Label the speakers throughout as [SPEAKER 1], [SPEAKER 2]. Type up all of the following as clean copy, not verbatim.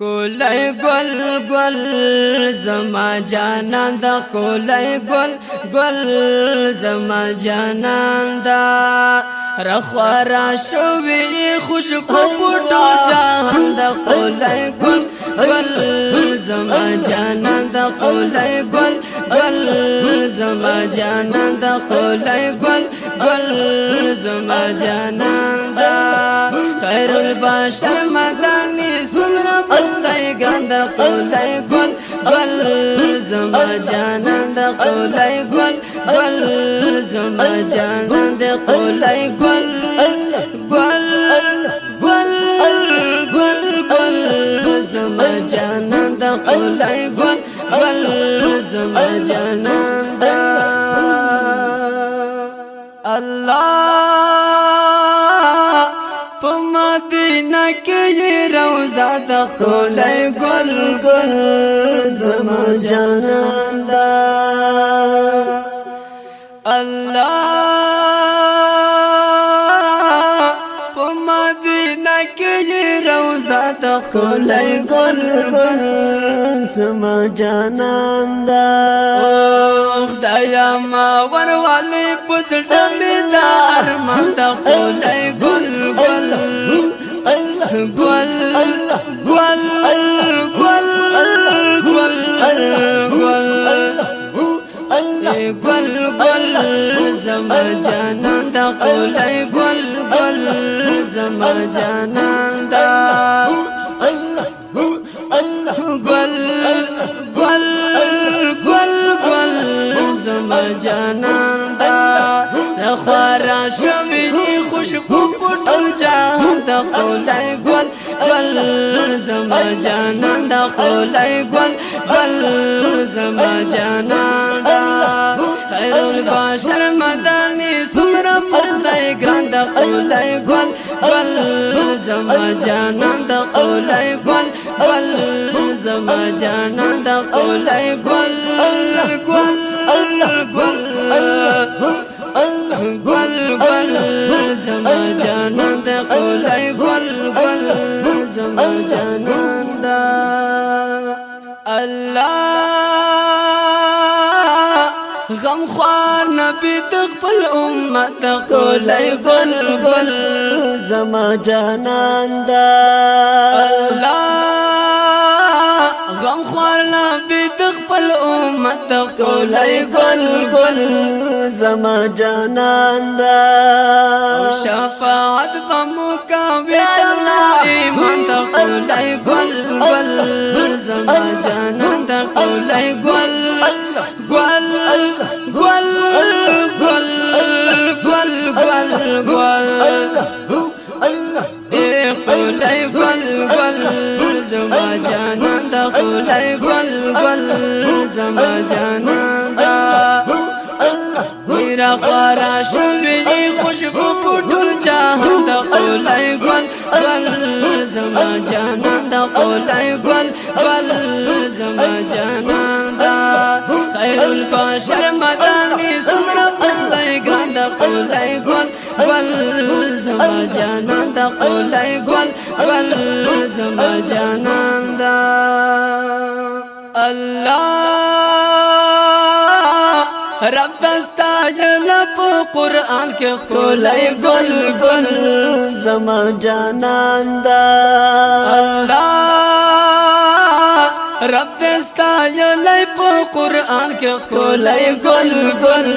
[SPEAKER 1] کولای گل گل زما جانان دا کولای گل گل زما جانان دا رخوارا شوی خوشبو پټو جهان دا کولای گل گل زما جانان دا کولای گل گل زما جانان دا کولای گل گل زما جانان دا خیر البشر مدنی سمرا پلای گندا کولای گل گل زما جانان دا کولای گل گل زما جانان دا کولای گل گل گل گل گل زما جانان دا کولای گل گل زما جانان دا الله په مدینه کې روزه د کولای گل گل زما جانان دا الله په مدینه کې روزه د کولای گل گل زما جانان دا خدایا ما وروالی پسړه می دا ارمان د کولای گل گل گل گل گل گل گل گل زما جانان دا کولای گل گل زما جانان دا گل گل گل گل زما جانان دا خورا شوی خوشبو پټو جهان دا کولای گل گل زما جانان دا کولای گل گل زما جانان دا خیر البشر مدنی سمرا پلای ګران دا کولای گل گل زما جانان دا کولای گل گل زما جانان دا کولای گل گل گل گل گل زما جانان دا کولای گل گل زما جانان دا الله غم خوار نبی تخپل امت کولای گل گل زما جانان دا الله غم خوار نبی تخپل امت کولای گل گل زما جانان دا شفاعت بمکاوی الله ایمان دا کولای گل گل زما جانان دا کولای گل گل گل گل گل گل گل کولای گل گل زما جانان دا کولای گل گل زما جانان دا میرا خورا شوی خوشبو پټو جهان دا کولای گل گل زما جانان دا کولای گل گل زما جانان دا خیر البشر مدنی سمرا پلای ګران دا کولای گل گل زما جانان دا کولای گل گل زما جانان دا الله رب استایل په قران کې کولای گل گل زما جانان دا الله رب استایل په قران کې کولای گل گل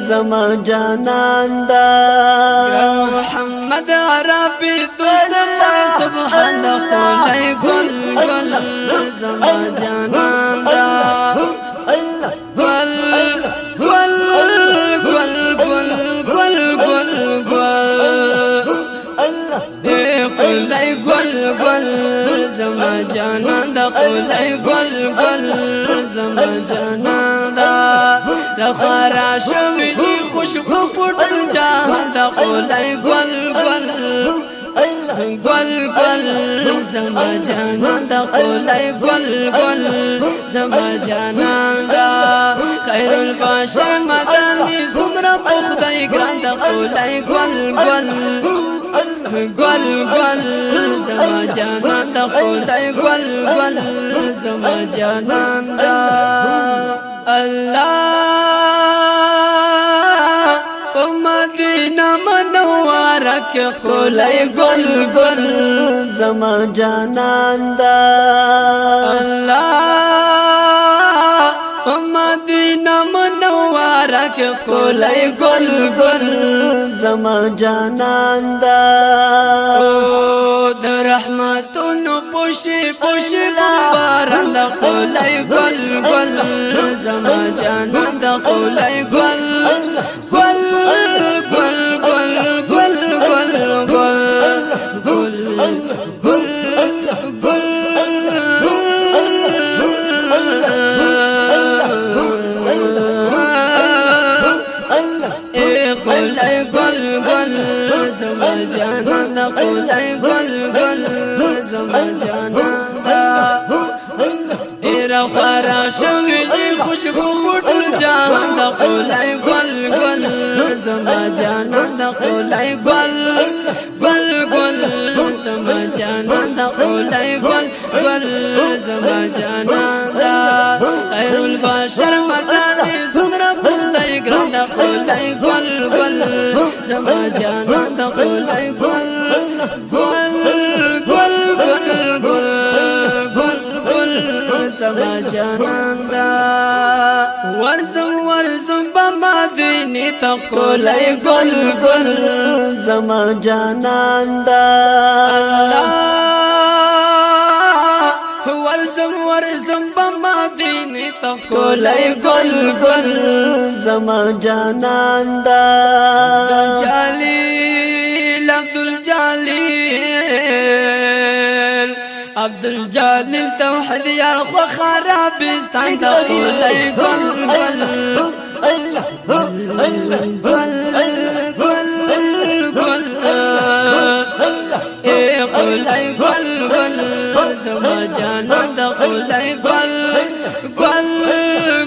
[SPEAKER 1] زما جانان دا محمد عربی تو سبحان کولای گل گل زما جانان دا زما جانان دا کولای گل گل زما جانان دا خورا شوی خوشبو پټو جهان دا کولای گل گل گل گل زما جانان دا کولای گل گل زما جانان دا خیر البشر مدنی سمرا په خدای ګران دا کولای گل گل گل گل زما جانان دا خدای گل گل زما جانان دا الله په مدینه منوره کې خدای گل گل
[SPEAKER 2] زما جانان دا
[SPEAKER 1] الله په مدینه منوره کې خدای گل گل
[SPEAKER 2] زما جانان دا
[SPEAKER 1] د رحمتونو پوشي پوشي باران د خدای گل گل زما جانان د خدای گل گل گل گل گل گل گل گل گل زما جانان دا خدای گل گل زما جانان دا ایرا خورا شوی جی خوشبو ټول جهان دا خدای گل گل زما جانان دا خدای گل گل گل زما جانان دا خدای گل گل زما جانان دا خیر البشر مدانی سمرا خدای ګران دا خدای گل گل زما جانان دا خدای گل گل گل گل گل گل گل زما جانان دا ورزم ورزم بمدینه تا خدای گل گل
[SPEAKER 2] زما جانان دا
[SPEAKER 1] الله ورزم ورزم بمدینه تا خدای گل گل
[SPEAKER 2] زما جانان دا
[SPEAKER 1] جلیل عبدالجلیل توحید یار خو خرابستان دا خدای گل گل گل گل اے خدای گل گل زما جانان دا خدای گل گل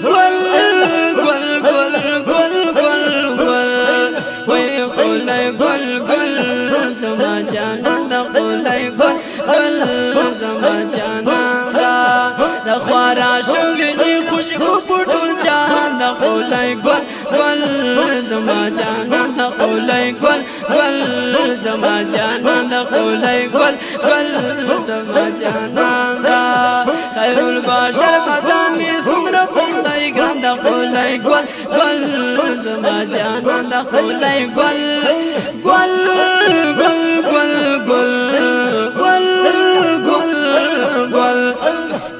[SPEAKER 1] گل گل گل گل گل گل وای خدای گل گل زما جانان دا خدای گل گل زما جانان دا خورا شوی دی خوشبو ټول جهان دا خدای گل گل زما جانان دا خدای گل گل زما جانان دا خدای گل گل زما جانان دا خیر البشر مدانی سمرا خدای ګران دا خدای گل گل زما جانان دا خدای گل گل گل گل گل گل گل گل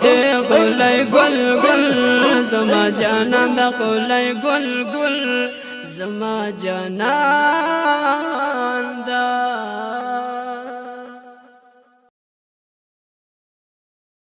[SPEAKER 1] اے خدای گل گل زما جانان دا خدای گل گل زما جانان دا